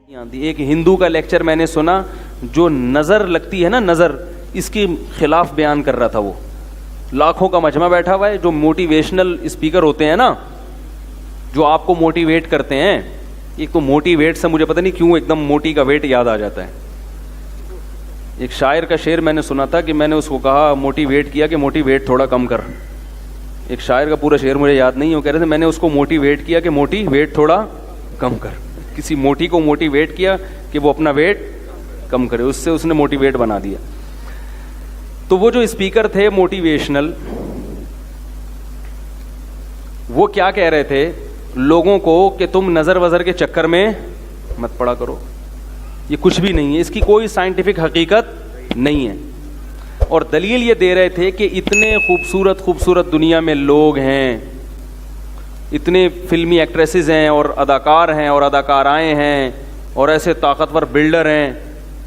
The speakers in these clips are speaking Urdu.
ایک ہندو کا لیکچر میں نے سنا جو نظر لگتی ہے نا، نظر، اس کے خلاف بیان کر رہا تھا. وہ لاکھوں کا مجمع بیٹھا ہوا ہے. جو موٹیویشنل اسپیکر ہوتے ہیں نا، جو آپ کو موٹیویٹ کرتے ہیں، ایک تو موٹیویٹ سے مجھے پتہ نہیں کیوں ایک دم موٹی کا ویٹ یاد آ جاتا ہے. ایک شاعر کا شعر میں نے سنا تھا کہ میں نے اس کو کہا موٹیویٹ کیا کہ موٹی ویٹ تھوڑا کم کر. ایک شاعر کا پورا شعر مجھے یاد نہیں ہے، وہ کہہ رہے تھے میں نے اس کو موٹیویٹ کیا کہ موٹی ویٹ تھوڑا کم کر. کسی موٹی کو موٹیویٹ کیا کہ وہ اپنا ویٹ کم کرے، اس سے اس نے موٹیویٹ بنا دیا. تو وہ جو اسپیکر تھے موٹیویشنل، وہ کیا کہہ رہے تھے لوگوں کو کہ تم نظر وظر کے چکر میں مت پڑا کرو، یہ کچھ بھی نہیں ہے، اس کی کوئی سائنٹیفک حقیقت نہیں ہے. اور دلیل یہ دے رہے تھے کہ اتنے خوبصورت خوبصورت دنیا میں لوگ ہیں، اتنے فلمی ایکٹریسز ہیں اور اداکار ہیں اور اداکارائیں ہیں اور ایسے طاقتور بلڈر ہیں،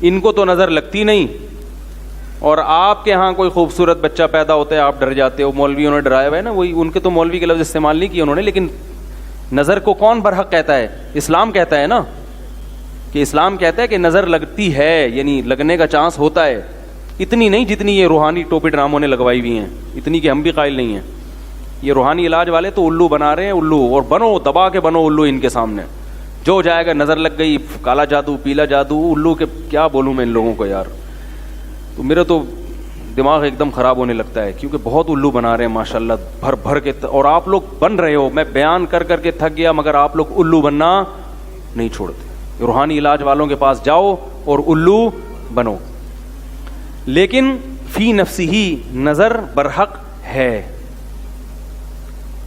ان کو تو نظر لگتی نہیں. اور آپ کے ہاں کوئی خوبصورت بچہ پیدا ہوتا ہے آپ ڈر جاتے ہو. مولویوں نے ڈرایا ہوا ہے نا، وہی ان کے تو مولوی کے لفظ استعمال نہیں کیے انہوں نے، لیکن نظر کو کون برحق کہتا ہے؟ اسلام کہتا ہے نا، کہ اسلام کہتا ہے کہ نظر لگتی ہے، یعنی لگنے کا چانس ہوتا ہے. اتنی نہیں جتنی یہ روحانی ٹوپی ڈراموں نے لگوائی ہوئی ہیں، اتنی کہ ہم بھی قائل نہیں ہیں. یہ روحانی علاج والے تو الو بنا رہے ہیں، الو، اور بنو دبا کے بنو الو ان کے سامنے. جو جائے گا نظر لگ گئی، کالا جادو پیلا جادو، الو کے کیا بولوں میں ان لوگوں کو یار. تو میرا تو دماغ ایک دم خراب ہونے لگتا ہے، کیونکہ بہت الو بنا رہے ہیں ماشاءاللہ بھر بھر کے. اور آپ لوگ بن رہے ہو، میں بیان کر کر کے تھک گیا، مگر آپ لوگ الو بننا نہیں چھوڑتے. روحانی علاج والوں کے پاس جاؤ اور الو بنو. لیکن فی نفسی نظر برحق ہے.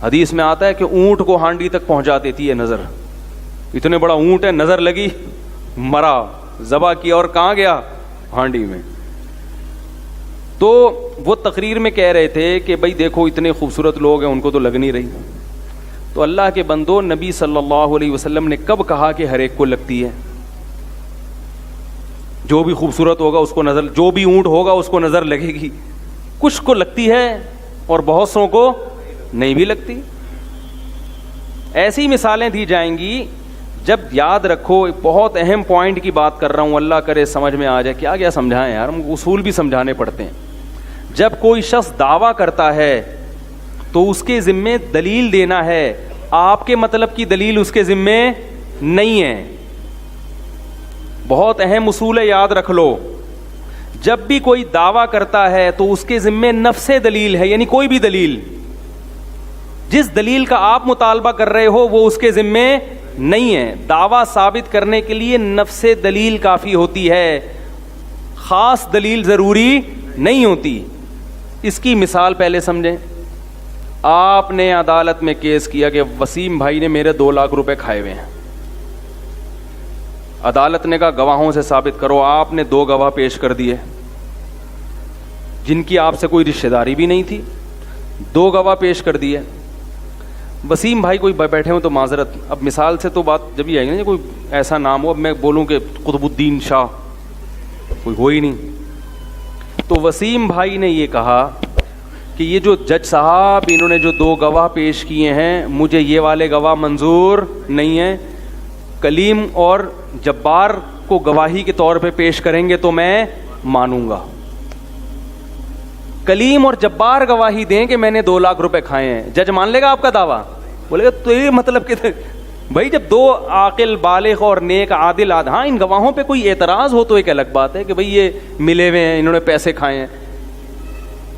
حدیث میں آتا ہے کہ اونٹ کو ہانڈی تک پہنچا دیتی ہے نظر. اتنے بڑا اونٹ ہے، نظر لگی مرا، ذبح کیا اور کہاں گیا؟ ہانڈی میں. تو وہ تقریر میں کہہ رہے تھے کہ بھائی دیکھو اتنے خوبصورت لوگ ہیں، ان کو تو لگ نہیں رہی. تو اللہ کے بندو، نبی صلی اللہ علیہ وسلم نے کب کہا کہ ہر ایک کو لگتی ہے؟ جو بھی خوبصورت ہوگا اس کو نظر، جو بھی اونٹ ہوگا اس کو نظر لگے گی. کچھ کو لگتی ہے اور بہت سو کو نہیں بھی لگتی. ایسی مثالیں دی جائیں گی. جب یاد رکھو، بہت اہم پوائنٹ کی بات کر رہا ہوں، اللہ کرے سمجھ میں آ جائے. کیا کیا سمجھائیں یار، ہم اصول بھی سمجھانے پڑتے ہیں. جب کوئی شخص دعویٰ کرتا ہے تو اس کے ذمے دلیل دینا ہے. آپ کے مطلب کی دلیل اس کے ذمے نہیں ہے. بہت اہم اصول ہے، یاد رکھ لو. جب بھی کوئی دعویٰ کرتا ہے تو اس کے ذمے نفس دلیل ہے، یعنی کوئی بھی دلیل. جس دلیل کا آپ مطالبہ کر رہے ہو وہ اس کے ذمے نہیں ہے. دعویٰ ثابت کرنے کے لیے نفس دلیل کافی ہوتی ہے، خاص دلیل ضروری نہیں ہوتی. اس کی مثال پہلے سمجھیں. آپ نے عدالت میں کیس کیا کہ وسیم بھائی نے میرے 2 لاکھ روپے کھائے ہوئے ہیں. عدالت نے کہا گواہوں سے ثابت کرو. آپ نے 2 گواہ پیش کر دیے جن کی آپ سے کوئی رشتہ داری بھی نہیں تھی. 2 گواہ پیش کر دیے. وسیم بھائی کوئی بیٹھے ہوں تو معذرت، اب مثال سے تو بات جب یہ آئے گی نا، کوئی ایسا نام ہو، اب میں بولوں کہ قطب الدین شاہ، کوئی ہو ہی نہیں. تو وسیم بھائی نے یہ کہا کہ یہ جو جج صاحب انہوں نے جو 2 گواہ پیش کیے ہیں، مجھے یہ والے گواہ منظور نہیں ہیں. کلیم اور جبار کو گواہی کے طور پہ پیش کریں گے تو میں مانوں گا. کلیم اور جبار گواہی دیں کہ میں نے 2 لاکھ روپے کھائے ہیں. جج مان لے گا آپ کا دعویٰ؟ بولے گا تو یہ مطلب کہ بھائی جب 2 عاقل بالغ اور نیک عادل ہاں ان گواہوں پہ کوئی اعتراض ہو تو ایک الگ بات ہے کہ بھئی یہ ملے ہوئے ہیں، انہوں نے پیسے کھائے ہیں.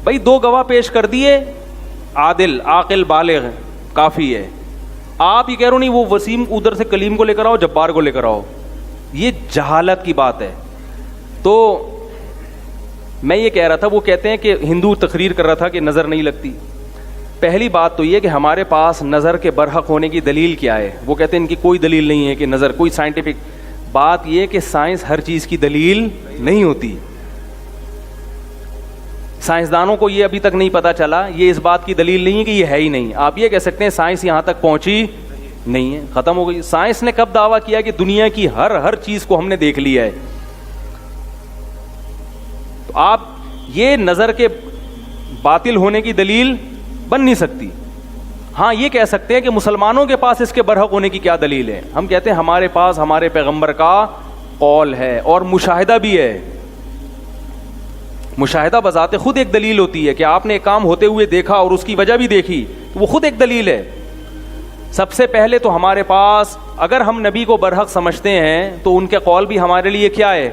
بھئی 2 گواہ پیش کر دیے، عادل عاقل بالغ کافی ہے. آپ یہ کہہ رہے ہو نہیں وہ وسیم ادھر سے کلیم کو لے کر آؤ، جبار کو لے کر آؤ. یہ جہالت کی بات ہے. تو میں یہ کہہ رہا تھا، وہ کہتے ہیں کہ ہندو تقریر کر رہا تھا کہ نظر نہیں لگتی. پہلی بات تو یہ کہ ہمارے پاس نظر کے برحق ہونے کی دلیل کیا ہے. وہ کہتے ہیں ان کی کوئی دلیل نہیں ہے کہ نظر، کوئی سائنٹیفک بات. یہ کہ سائنس ہر چیز کی دلیل نہیں ہوتی. سائنسدانوں کو یہ ابھی تک نہیں پتا چلا، یہ اس بات کی دلیل نہیں ہے کہ یہ ہے ہی نہیں. آپ یہ کہہ سکتے ہیں سائنس یہاں تک پہنچی نہیں ہے، ختم ہو گئی. سائنس نے کب دعویٰ کیا کہ دنیا کی ہر چیز کو ہم نے دیکھ لیا ہے؟ تو آپ یہ نظر کے باطل ہونے کی دلیل بن نہیں سکتی. ہاں یہ کہہ سکتے ہیں کہ مسلمانوں کے پاس اس کے برحق ہونے کی کیا دلیل ہے. ہم کہتے ہیں ہمارے پاس ہمارے پیغمبر کا قول ہے اور مشاہدہ بھی ہے. مشاہدہ بذات خود ایک دلیل ہوتی ہے کہ آپ نے ایک کام ہوتے ہوئے دیکھا اور اس کی وجہ بھی دیکھی, تو وہ خود ایک دلیل ہے. سب سے پہلے تو ہمارے پاس اگر ہم نبی کو برحق سمجھتے ہیں تو ان کے قول بھی ہمارے لیے کیا ہے؟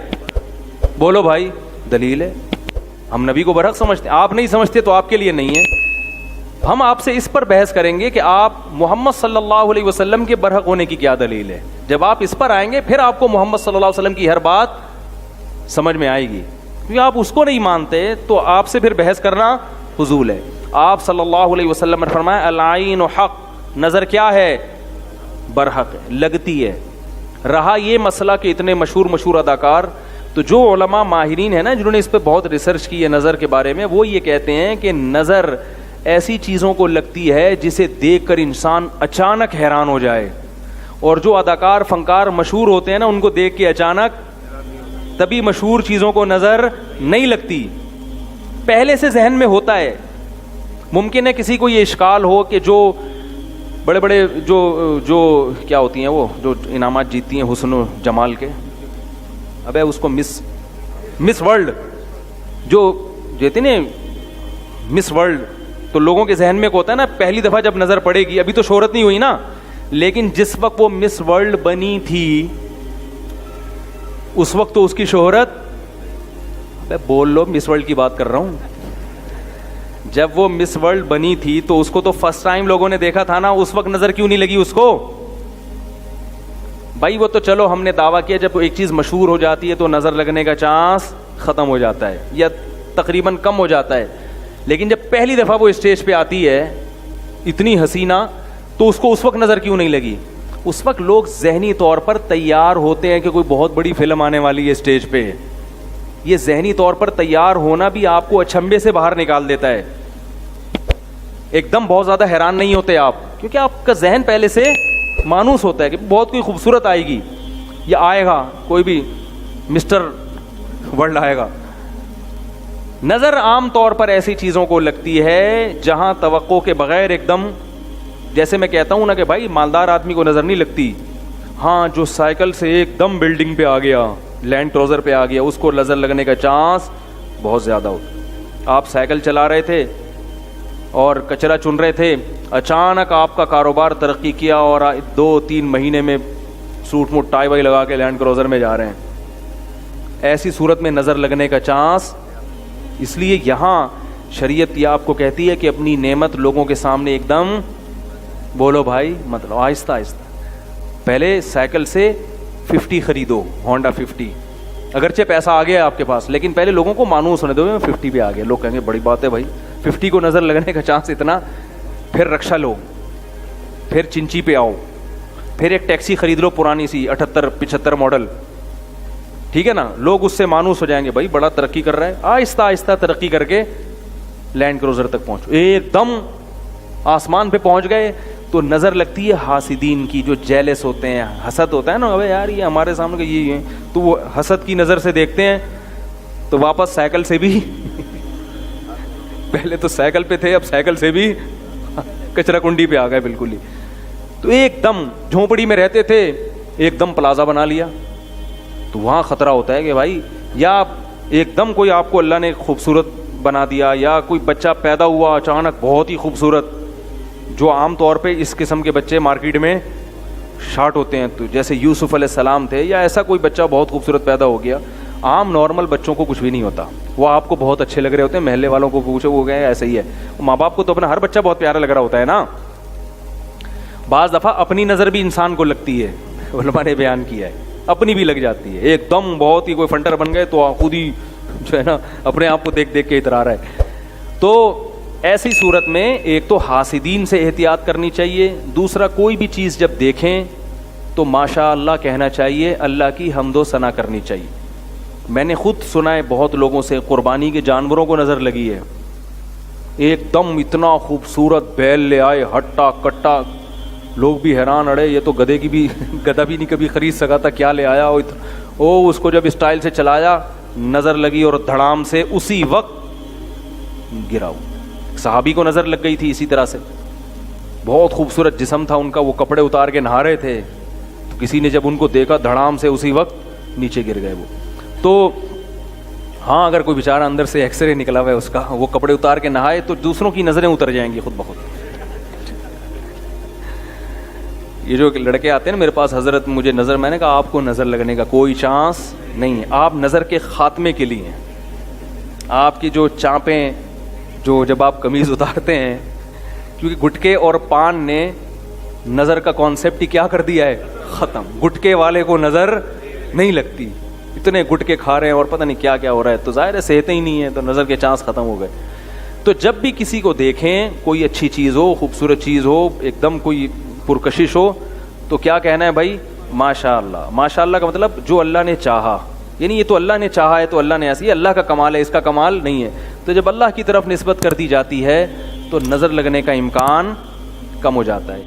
بولو بھائی, دلیل ہے. ہم نبی کو برحق سمجھتے ہیں, آپ نہیں سمجھتے تو آپ کے لیے نہیں ہے. ہم آپ سے اس پر بحث کریں گے کہ آپ محمد صلی اللہ علیہ وسلم کے برحق ہونے کی کیا دلیل ہے. جب آپ اس پر آئیں گے پھر آپ کو محمد صلی اللہ علیہ وسلم کی ہر بات سمجھ میں آئے گی. کیونکہ آپ اس کو نہیں مانتے تو آپ سے پھر بحث کرنا فضول ہے. آپ صلی اللہ علیہ وسلم نے فرمایا العین حق, نظر کیا ہے؟ برحق ہے, لگتی ہے. رہا یہ مسئلہ کہ اتنے مشہور اداکار, تو جو علماء ماہرین ہیں نا جنہوں نے اس پہ بہت ریسرچ کی ہے نظر کے بارے میں, وہ یہ کہتے ہیں کہ نظر ایسی چیزوں کو لگتی ہے جسے دیکھ کر انسان اچانک حیران ہو جائے, اور جو اداکار فنکار مشہور ہوتے ہیں نا ان کو دیکھ کے اچانک تبھی مشہور چیزوں کو نظر نہیں لگتی, پہلے سے ذہن میں ہوتا ہے. ممکن ہے کسی کو یہ اشکال ہو کہ جو بڑے بڑے جو کیا ہوتی ہیں وہ جو انعامات جیتتی ہیں حسن و جمال کے, ابے اس کو مس ورلڈ جو جیتے نا مس ورلڈ, تو لوگوں کے ذہن میں کو ہوتا ہے نا پہلی دفعہ جب نظر پڑے گی, ابھی تو شہرت نہیں ہوئی نا, لیکن جس وقت وہ مس ورلڈ بنی تھی اس وقت تو اس کی شہرت, بول لو مس ورلڈ کی بات کر رہا ہوں, جب وہ مس ورلڈ بنی تھی تو اس کو تو فرسٹ ٹائم لوگوں نے دیکھا تھا نا, اس وقت نظر کیوں نہیں لگی اس کو؟ بھائی وہ تو چلو ہم نے دعویٰ کیا جب ایک چیز مشہور ہو جاتی ہے تو نظر لگنے کا چانس ختم ہو جاتا ہے یا تقریباً کم ہو جاتا ہے, لیکن جب پہلی دفعہ وہ اسٹیج پہ آتی ہے اتنی حسینہ, تو اس کو اس وقت نظر کیوں نہیں لگی؟ اس وقت لوگ ذہنی طور پر تیار ہوتے ہیں کہ کوئی بہت بڑی فلم آنے والی ہے اسٹیج پہ. یہ ذہنی طور پر تیار ہونا بھی آپ کو اچھمبے سے باہر نکال دیتا ہے. ایک دم بہت زیادہ حیران نہیں ہوتے آپ, کیونکہ آپ کا ذہن پہلے سے مانوس ہوتا ہے کہ بہت کوئی خوبصورت آئے گی یا آئے گا, کوئی بھی مسٹر ورلڈ آئے گا. نظر عام طور پر ایسی چیزوں کو لگتی ہے جہاں توقع کے بغیر ایک دم, جیسے میں کہتا ہوں نا کہ بھائی مالدار آدمی کو نظر نہیں لگتی, ہاں جو سائیکل سے ایک دم بلڈنگ پہ آ گیا, لینڈ کروزر پہ آ گیا, اس کو نظر لگنے کا چانس بہت زیادہ ہوتا. آپ سائیکل چلا رہے تھے اور کچرا چن رہے تھے, اچانک آپ کا کاروبار ترقی کیا اور 2-3 مہینے میں سوٹ موٹ ٹائی وائی لگا کے لینڈ کروزر میں جا رہے ہیں, ایسی صورت میں نظر لگنے کا چانس. اس لیے یہاں شریعت یہ آپ کو کہتی ہے کہ اپنی نعمت لوگوں کے سامنے ایک دم, بولو بھائی مطلب آہستہ آہستہ, پہلے سائیکل سے 50 خریدو, ہونڈا 50, اگرچہ پیسہ آ گیا آپ کے پاس, لیکن پہلے لوگوں کو مانوس ہونے دو میں 50 پہ آ گیا. لوگ کہیں گے بڑی بات ہے بھائی 50 کو نظر لگنے کا چانس اتنا, پھر رکشا لو, پھر چنچی پہ آؤ, پھر ایک ٹیکسی خرید لو پرانی سی 78-75 ماڈل, ٹھیک ہے نا, لوگ اس سے مانوس ہو جائیں گے بھائی بڑا ترقی کر رہا ہے. آہستہ آہستہ ترقی کر کے لینڈ کروزر تک پہنچو, ایک دم آسمان پہ پہنچ گئے تو نظر لگتی ہے حاسدین کی, جو جیلس ہوتے ہیں, حسد ہوتا ہے نا, ابے یار یہ ہمارے سامنے یہ تو وہ حسد کی نظر سے دیکھتے ہیں, تو واپس سائیکل سے بھی پہلے تو سائیکل پہ تھے اب سائیکل سے بھی کچرا کنڈی پہ آ گئے بالکل ہی. تو ایک دم جھونپڑی میں رہتے تھے, ایک دم پلازا بنا لیا, تو وہاں خطرہ ہوتا ہے کہ بھائی یا ایک دم کوئی آپ کو اللہ نے خوبصورت بنا دیا, یا کوئی بچہ پیدا ہوا اچانک بہت ہی خوبصورت, جو عام طور پہ اس قسم کے بچے مارکیٹ میں شارٹ ہوتے ہیں, تو جیسے یوسف علیہ السلام تھے, یا ایسا کوئی بچہ بہت خوبصورت پیدا ہو گیا. عام نارمل بچوں کو کچھ بھی نہیں ہوتا, وہ آپ کو بہت اچھے لگ رہے ہوتے ہیں, محلے والوں کو پوچھو وہ گئے ایسا ہی ہے, ماں باپ کو تو اپنا ہر بچہ بہت پیارا لگ رہا ہوتا ہے نا. بعض دفعہ اپنی نظر بھی انسان کو لگتی ہے, علماء نے بیان کیا ہے, اپنی بھی لگ جاتی ہے. ایک دم بہت ہی کوئی فنٹر بن گئے تو خود ہی جو ہے نا اپنے آپ کو دیکھ دیکھ کے اترا رہا ہے. تو ایسی صورت میں ایک تو حاسدین سے احتیاط کرنی چاہیے, دوسرا کوئی بھی چیز جب دیکھیں تو ماشاء اللہ کہنا چاہیے, اللہ کی حمد و ثنا کرنی چاہیے. میں نے خود سنا ہے بہت لوگوں سے, قربانی کے جانوروں کو نظر لگی ہے, ایک دم اتنا خوبصورت بیل لے آئے ہٹا کٹا, لوگ بھی حیران, اڑے یہ تو گدھے کی بھی گدھا بھی نہیں کبھی خرید سکا تھا, کیا لے آیا او. اس کو جب اسٹائل سے چلایا نظر لگی اور دھڑام سے اسی وقت گراؤ. صحابی کو نظر لگ گئی تھی اسی طرح سے, بہت خوبصورت جسم تھا ان کا, وہ کپڑے اتار کے نہا رہے تھے, تو کسی نے جب ان کو دیکھا دھڑام سے اسی وقت نیچے گر گئے وہ. تو ہاں اگر کوئی بیچارہ اندر سے ایکس رے نکلا ہوا ہے اس کا, وہ کپڑے اتار کے نہائے تو دوسروں کی نظریں اتر جائیں گی خود بخود. یہ جو لڑکے آتے ہیں نا میرے پاس, حضرت مجھے نظر, میں نے کہا آپ کو نظر لگنے کا کوئی چانس نہیں ہے, آپ نظر کے خاتمے کے لیے ہیں. آپ کی جو چانپیں, جو جب آپ قمیض اتارتے ہیں, کیونکہ گٹکے اور پان نے نظر کا کانسیپٹ ہی کیا کر دیا ہے, ختم. گٹکے والے کو نظر نہیں لگتی, اتنے گٹکے کھا رہے ہیں اور پتہ نہیں کیا کیا ہو رہا ہے, تو ظاہر ہے صحتیں ہی نہیں ہے, تو نظر کے چانس ختم ہو گئے. تو جب بھی کسی کو دیکھیں, کوئی اچھی چیز ہو, خوبصورت چیز ہو, ایک دم کوئی پرکشش ہو, تو کیا کہنا ہے بھائی, ماشاء اللہ. ماشاء اللہ کا مطلب جو اللہ نے چاہا, یعنی یہ تو اللہ نے چاہا ہے تو اللہ نے ایسی, اللہ کا کمال ہے, اس کا کمال نہیں ہے. تو جب اللہ کی طرف نسبت کر دی جاتی ہے تو نظر لگنے کا امکان کم ہو جاتا ہے.